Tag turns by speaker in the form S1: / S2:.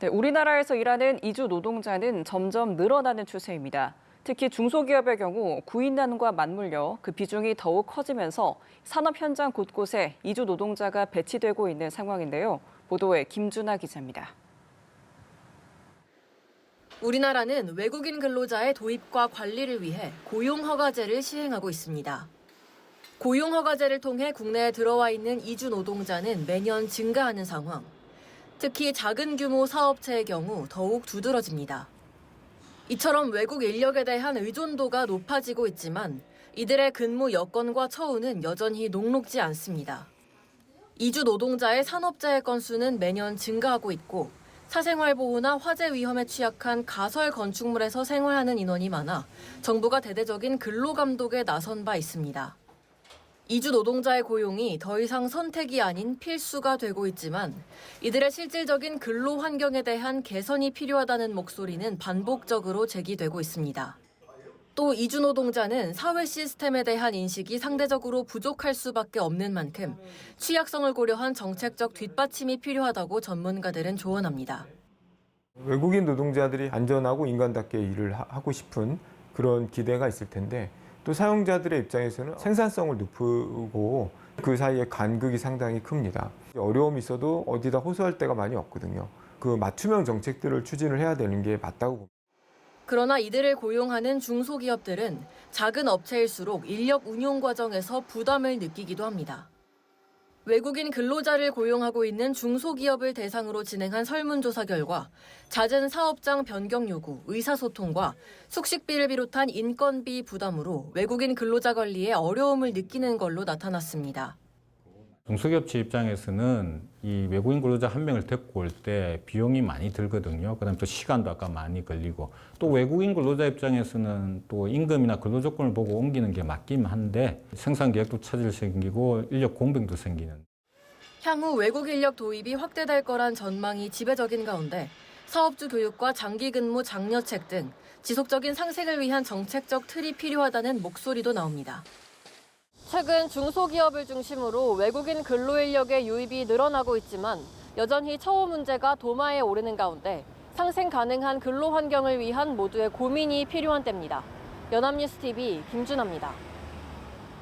S1: 네, 우리나라에서 일하는 이주 노동자는 점점 늘어나는 추세입니다. 특히 중소기업의 경우 구인난과 맞물려 그 비중이 더욱 커지면서 산업 현장 곳곳에 이주 노동자가 배치되고 있는 상황인데요. 보도에 김준하 기자입니다.
S2: 우리나라는 외국인 근로자의 도입과 관리를 위해 고용허가제를 시행하고 있습니다. 고용허가제를 통해 국내에 들어와 있는 이주 노동자는 매년 증가하는 상황. 특히 작은 규모 사업체의 경우 더욱 두드러집니다. 이처럼 외국 인력에 대한 의존도가 높아지고 있지만 이들의 근무 여건과 처우는 여전히 녹록지 않습니다. 이주 노동자의 산업재해 건수는 매년 증가하고 있고 사생활보호나 화재 위험에 취약한 가설 건축물에서 생활하는 인원이 많아 정부가 대대적인 근로감독에 나선 바 있습니다. 이주 노동자의 고용이 더 이상 선택이 아닌 필수가 되고 있지만 이들의 실질적인 근로 환경에 대한 개선이 필요하다는 목소리는 반복적으로 제기되고 있습니다. 또 이주 노동자는 사회 시스템에 대한 인식이 상대적으로 부족할 수밖에 없는 만큼 취약성을 고려한 정책적 뒷받침이 필요하다고 전문가들은 조언합니다.
S3: 외국인 노동자들이 안전하고 인간답게 일을 하고 싶은 그런 기대가 있을 텐데 또 사용자들의 입장에서는 생산성을 높이고 그 사이에 간극이 상당히 큽니다. 어려움이 있어도 어디다 호소할 데가 많이 없거든요. 그 맞춤형 정책들을 추진을 해야 되는 게 맞다고 봅니다.
S2: 그러나 이들을 고용하는 중소기업들은 작은 업체일수록 인력 운용 과정에서 부담을 느끼기도 합니다. 외국인 근로자를 고용하고 있는 중소기업을 대상으로 진행한 설문조사 결과 잦은 사업장 변경 요구, 의사소통과 숙식비를 비롯한 인건비 부담으로 외국인 근로자 관리에 어려움을 느끼는 걸로 나타났습니다.
S4: 중소기업체 입장에서는 이 외국인 근로자 한 명을 데리고 올 때 비용이 많이 들거든요. 그다음에 또 시간도 아까 많이 걸리고 또 외국인 근로자 입장에서는 또 임금이나 근로 조건을 보고 옮기는 게 맞긴 한데 생산 계획도 차질 생기고 인력 공백도 생기는.
S2: 향후 외국 인력 도입이 확대될 거란 전망이 지배적인 가운데 사업주 교육과 장기 근무 장려책 등 지속적인 상생을 위한 정책적 틀이 필요하다는 목소리도 나옵니다. 최근 중소기업을 중심으로 외국인 근로인력의 유입이 늘어나고 있지만 여전히 처우 문제가 도마에 오르는 가운데 상생 가능한 근로 환경을 위한 모두의 고민이 필요한 때입니다. 연합뉴스 TV 김준하입니다.